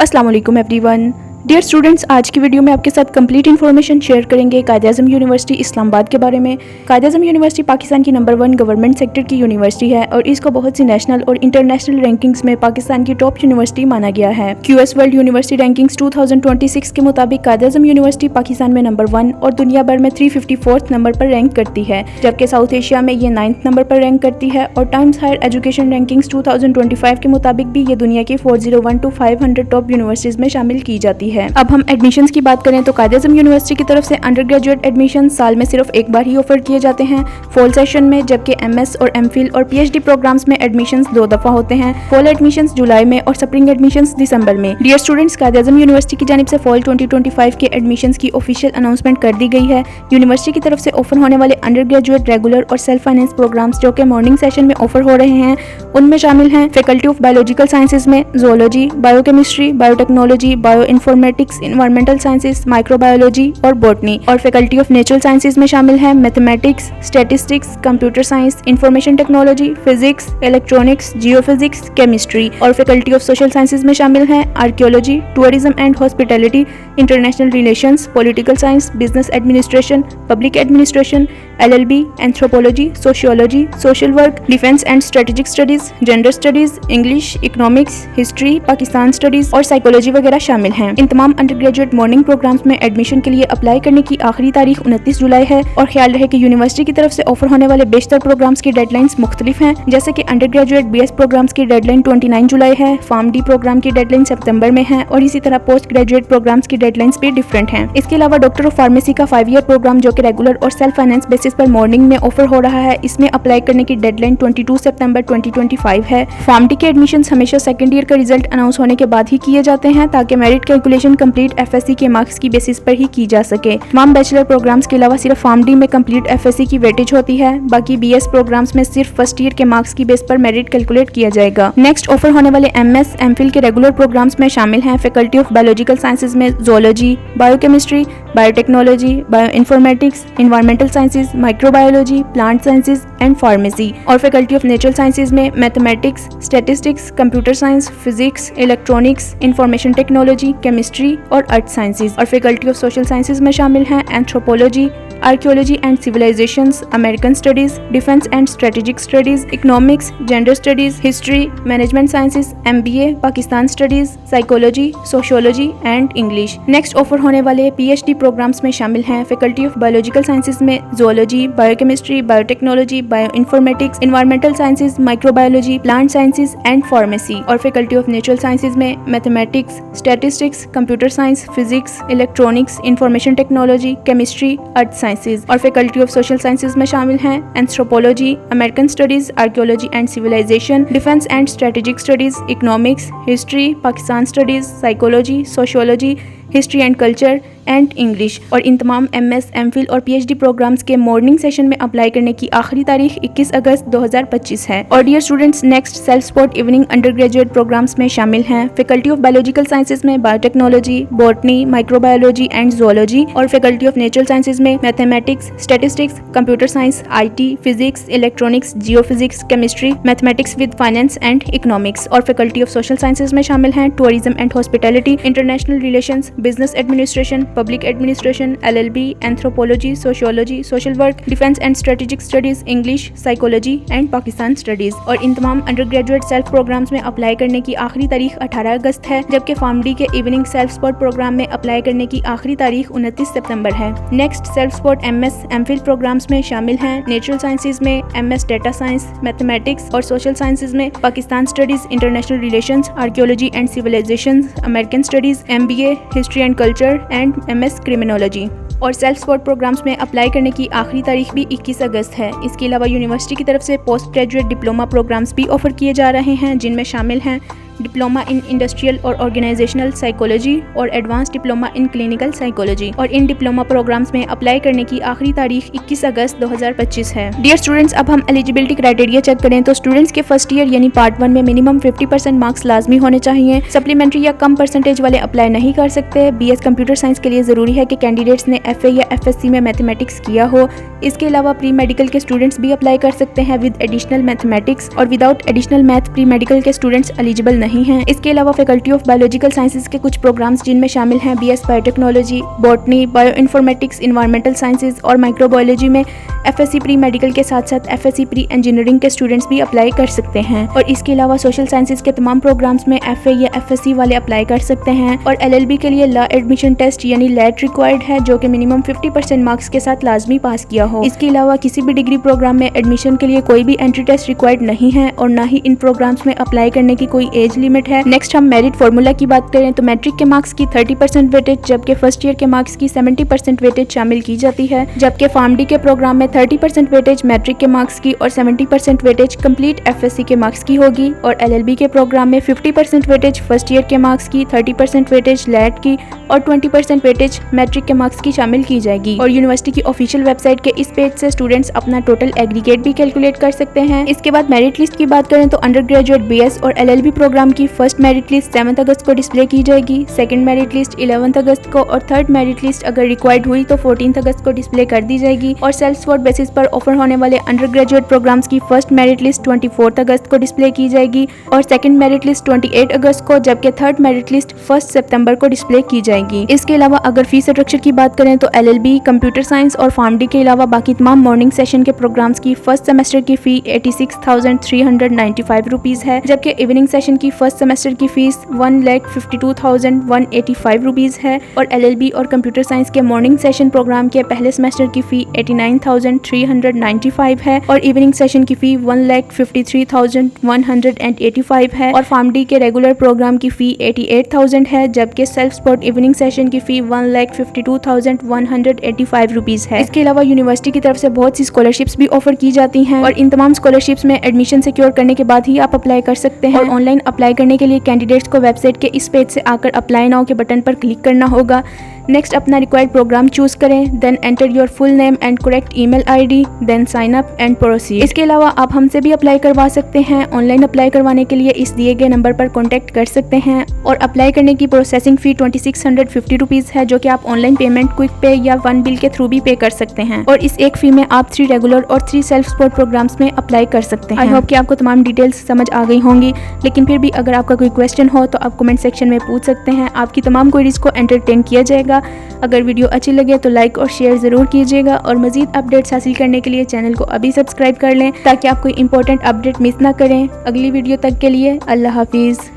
अस्सलाम वालेकुम everyone. Dear students, आज की वीडियो में आपके साथ कंप्लीट इन्फॉर्मेशन शेयर करेंगे कायद-ए-आज़म यूनिवर्सिटी इस्लामाबाद के बारे में। कायद-ए-आज़म यूनिवर्सिटी पाकिस्तान की नंबर 1 गवर्नमेंट सेक्टर की यूनिवर्सिटी है और इसको बहुत सी नेशनल और इंटरनेशनल रैंकिंग्स में पाकिस्तान की टॉप यूनिवर्सिटी माना गया है। QS वर्ल्ड यूनिवर्सिटी रैंकिंग्स 2026 के मुताबिक कायद-ए-आज़म यूनिवर्सिटी पाकिस्तान में नंबर 1 और दुनिया भर में 354 नंबर पर रैंक करती है, जबकि साउथ एशिया में ये 9th नंबर पर रैंक करती है। और टाइम्स हायर एजुकेशन रैंकिंग्स 2025 के मुताबिक भी ये दुनिया की 401 to 500 टॉप यूनिवर्सिटीज में शामिल की जाती है। अब हम एडमिशंस की बात करें तो कायद-ए-आज़म यूनिवर्सिटी की तरफ से अंडर ग्रेजुएट एडमिशन साल में सिर्फ एक बार ही ऑफर किए जाते हैं, फॉल सेशन में, जबकि MS और MPhil और PhD प्रोग्राम्स में एडमिशंस 2 दफा होते हैं। फॉल एडमिशंस जुलाई में और स्प्रिंग एडमिशंस दिसंबर में। डियर स्टूडेंट्स, कायद-ए-आज़म यूनिवर्सिटी की जानिब से फॉल 2025 के एडमिशंस की ऑफिशियल अनाउंसमेंट कर दी गई है। यूनिवर्सिटी की तरफ से ऑफर होने वाले अंडर ग्रेजुएट रेगुलर और सेल्फ फाइनेंस प्रोग्राम्स जो कि मॉर्निंग सेशन में ऑफर हो रहे हैं, उनमें शामिल हैं फैकल्टी ऑफ बायोलॉजिकल साइंसेज में zoology, biochemistry, biotechnology, bio informatics, environmental sciences, microbiology और बॉटनी। और फैकल्टी ऑफ नेचुरल साइंसेज में शामिल हैं mathematics, statistics, computer science, information technology, physics, electronics, geophysics, chemistry. और फैकल्टी ऑफ सोशल साइंसेज में शामिल हैं archaeology, tourism and hospitality, international relations, political science, business administration, public administration, LLB, anthropology, sociology, social work, defence and strategic studies, gender studies, English, economics, history, Pakistan studies और psychology वगैरह शामिल हैं। इन तमाम under graduate morning programmes में admission के लिए apply करने की आखिरी तारीख 29 जुलाई है। और ख्याल रहे कि यूनिवर्सिटी की तरफ से ऑफर होने वाले बेशतर प्रोग्राम्स की डेडलाइंस मुख्तलिफ हैं, जैसे कि अंडर ग्रेजुएट BS प्रोग्राम्स की डेडलाइन 29 जुलाई है, फार्म-D प्रोग्राम की डेडलाइन सितंबर में है और इसी तरह पोस्ट ग्रेजुएट प्रोग्राम्स की डेडलाइंस भी डिफरेंट हैं। इसके अलावा डॉक्टर ऑफ फार्मेसी का 5 ईयर प्रोग्राम जो कि रेगुलर और सेल्फ फाइनेंस बेसिस पर मॉर्निंग में ऑफर हो रहा है, इसमें अप्लाई करने की डेडलाइन 22 सितंबर 2025 है। फार्म-D के एडमिशंस हमेशा सेकंड ईयर का रिजल्ट अनाउंस होने के बाद ही किए जाते हैं, ताकि मेरिट कैलकुलेशन कंप्लीट FSC के मार्क्स की बेसिस पर ही की जा सके। तमाम बैचलर प्रोग्राम्स के अलावा सिर्फ फार्म-D में कंप्लीट FSC की वेटेज होती है, बाकी BS प्रोग्राम्स में सिर्फ फर्स्ट ईयर के मार्क्स की बेस पर मेरिट कैलकुलेट किया जाएगा। नेक्स्ट ऑफर होने वाले MS, MPhil के रेगुलर प्रोग्राम्स में शामिल हैं फैकल्टी ऑफ बायोलॉजिकल साइंसेज में zoology, biochemistry, biotechnology, bio informatics, environmental sciences, microbiology, plant sciences and pharmacy. और फैकल्टी ऑफ नेचुरल साइंसेज में mathematics, statistics, computer science, physics, electronics, information technology, chemistry और अर्थ sciences. और faculty of social sciences में शामिल हैं anthropology, archaeology and civilisations, American studies, defence and strategic studies, economics, gender studies, history, management sciences, MBA, Pakistan studies, psychology, sociology and English. Next offer होने वाले PhD programmes में शामिल हैं faculty of biological sciences में zoology, biochemistry, biotechnology, bio informatics, environmental sciences, microbiology, plant sciences and pharmacy. और faculty of natural sciences में mathematics, statistics, computer science, physics, electronics, information technology, chemistry, earth sciences. और faculty of social sciences में शामिल हैं anthropology, American studies, archaeology and civilisation, defence and strategic studies, economics, history, Pakistan studies, psychology, sociology, history and culture and English. और इन तमाम MS, MPhil और PhD programmes के morning session में अप्लाई करने की आखिरी तारीख 21 अगस्त 2025 है। और dear students, next self support evening undergraduate programmes में शामिल हैं फैकल्टी ऑफ बायोलॉजिकल साइंसेज में biotechnology, botany, microbiology and zoology. और फैकल्टी ऑफ नेचुरल साइंसेज में mathematics, statistics, computer science, IT, physics, electronics, geophysics, chemistry, mathematics with finance and economics. और faculty of social sciences में शामिल हैं tourism and hospitality, international relations, business administration, public administration, LLB, anthropology, sociology, social work, defence and strategic studies, English, psychology and Pakistan studies. और इन तमाम under graduate self programmes में apply करने की आखिरी तारीख 18 अगस्त है, जबकि फार्म-D के इवनिंग सेल्फ सपोर्ट प्रोग्राम में अप्लाई करने की आखिरी तारीख 29 सितंबर है। Next self support MS, MPhil programmes में शामिल हैं नेचुरल साइंसेज में MS डेटा साइंस, मैथमेटिक्स और सोशल साइंसेज में Pakistan studies, international relations, archaeology and civilisation, American studies, MBA, history and culture and MS criminology. और सेल्फ सपोर्ट प्रोग्राम्स में apply करने की आखिरी तारीख भी 21 अगस्त है। इसके अलावा यूनिवर्सिटी की तरफ से पोस्ट ग्रेजुएट डिप्लोमा प्रोग्राम्स भी ऑफर किए जा रहे हैं, जिनमें शामिल हैं डिप्लोमा इन इंडस्ट्रियल और ऑर्गेनाइजेशनल साइकोलॉजी और advance diploma in clinical psychology. और इन डिप्लोमा प्रोग्राम्स में अप्लाई करने की आखिरी तारीख 21 अगस्त 2025 है। डियर स्टूडेंट्स, अब हम एलिजिबिलिटी क्राइटेरिया चेक करें तो स्टूडेंट्स के फर्स्ट ईयर यानी पार्ट 1 में मिनिमम 50% मार्क्स लाजमी होने चाहिए। सप्लीमेंट्री या कम परसेंटेज वाले अप्लाई नहीं कर सकते। BS कंप्यूटर साइंस के लिए जरूरी है कि कैंडिडेट्स ने FA या FSC में मैथमेटिक्स किया हो। इसके अलावा प्री मेडिकल के स्टूडेंट्स भी अप्लाई कर सकते हैं विद एडिशनल मैथमेटिक्स, और without additional math pre medical के स्टूडेंट्स एलिजिबल नहीं है। इसके अलावा फैकल्टी ऑफ बायोलॉजिकल साइंसेज के कुछ प्रोग्राम्स जिनमें शामिल हैं BS biotechnology, botany, bio informatics, environmental sciences और माइक्रोबायोलॉजी में FSc प्री मेडिकल के साथ साथ FSc प्री इंजीनियरिंग के स्टूडेंट्स भी अप्लाई कर सकते हैं। और इसके अलावा सोशल साइंसेज के तमाम प्रोग्राम्स में FA या FSc वाले अप्लाई कर सकते हैं। और LLB के लिए लॉ एडमिशन टेस्ट यानी लैट रिक्वायर्ड है, जो कि मिनिमम 50% मार्क्स के साथ लाजमी पास किया हो। इसके अलावा किसी भी डिग्री प्रोग्राम में एडमिशन के लिए कोई भी एंट्री टेस्ट रिक्वायर्ड नहीं है और ना ही इन प्रोग्राम्स में अप्लाई करने की कोई एज लिमिट है। नेक्स्ट हम मेरिट फार्मूला की बात करें तो मैट्रिक के मार्क्स की 30% वेटेज जबकि फर्स्ट ईयर के मार्क्स की 70% वेटेज शामिल की जाती है, जबकि फार्म डी के प्रोग्राम में 30% वेटेज मैट्रिक के मार्क्स की और 70% वेटेज कंप्लीट FSc के मार्क्स की होगी। और LLB के प्रोग्राम में 50% वेटेज फर्स्ट ईयर के मार्क्स की, 30% वेटेज लैट की और 20% वेटेज मैट्रिक के मार्क्स की शामिल की जाएगी। और यूनिवर्सिटी की ऑफिशियल वेबसाइट के इस पेज से स्टूडेंट्स अपना टोटल एग्रीगेट भी कैलकुलेट कर सकते हैं। इसके बाद मेरिट लिस्ट की बात करें तो अंडर ग्रेजुएट BS और LLB प्रोग्राम की फर्स्ट मेरिट लिस्ट 7 अगस्त को डिस्प्ले की जाएगी, सेकंड मेरिट लिस्ट 11 अगस्त को और थर्ड मेरिट लिस्ट अगर रिक्वायर्ड हुई तो 14 अगस्त को डिस्प्ले कर दी जाएगी। और सेल्फ सपोर्ट बेसिस पर ऑफर होने वाले अंडर ग्रेजुएट प्रोग्राम्स की फर्स्ट मेरिट लिस्ट 24 अगस्त को डिस्प्ले की जाएगी और सेकंड मेरिट लिस्ट 28 अगस्त को, जबकि थर्ड मेरिट लिस्ट 1 सितंबर को डिस्प्ले की जाएगी। इसके अलावा अगर फीस स्ट्रक्चर की बात करें तो LLB, कंप्यूटर साइंस और फार्म डी के अलावा बाकी तमाम मॉर्निंग सेशन के प्रोग्राम्स की फर्स्ट सेमेस्टर की फी 86,395 रुपीज है, जबकि इवनिंग सेशन की फर्स्ट सेमेस्टर की फीस 1,52,185 रुपीज है। और LLB और कंप्यूटर साइंस के मॉर्निंग सेशन प्रोग्राम के पहले सेमेस्टर की फी 89,395 है और इवनिंग सेशन की फी 1,53,185 है। और फार्म डी के रेगुलर प्रोग्राम की फी 88,000 है, जबकि सेल्फ सपोर्ट इवनिंग सेशन की फी 1,52,185 रुपीज है। इसके अलावा यूनिवर्सिटी की तरफ से बहुत सी स्कॉलरशिप्स भी ऑफर की जाती हैं और इन तमाम स्कॉलरशिप्स में एडमिशन सिक्योर करने के बाद ही आप अप्लाई कर सकते हैं। और ऑनलाइन अप्लाई करने के लिए कैंडिडेट्स को वेबसाइट के इस पेज से आकर अप्लाई नाउ के बटन पर क्लिक करना होगा। नेक्स्ट अपना रिक्वायर्ड प्रोग्राम चूज करें, then enter your full name and correct email ID, then sign up and proceed. इसके अलावा आप हमसे भी अप्लाई करवा सकते हैं। ऑनलाइन अप्लाई करवाने के लिए इस दिए गए नंबर पर कॉन्टैक्ट कर सकते हैं। और अप्लाई करने की प्रोसेसिंग फी 2650 रुपीज है, जो कि आप ऑनलाइन पेमेंट क्विक पे या वन बिल के थ्रू भी पे कर सकते हैं। और इस एक फी में आप 3 रेगुलर और 3 सेल्फ सपोर्ट प्रोग्राम्स में अप्लाई कर सकते हैं। आई होप कि आपको तमाम डिटेल्स समझ आ गई होंगी, लेकिन फिर भी अगर आपका कोई क्वेश्चन हो तो आप कमेंट सेक्शन में पूछ सकते हैं। आपकी तमाम क्वेरीज को एंटरटेन किया जाएगा। अगर वीडियो अच्छी लगे तो लाइक और शेयर ज़रूर कीजिएगा और मज़ीद अपडेट्स हासिल करने के लिए चैनल को अभी सब्सक्राइब कर लें ताकि आप कोई इंपॉर्टेंट अपडेट मिस ना करें। अगली वीडियो तक के लिए अल्लाह हाफिज़।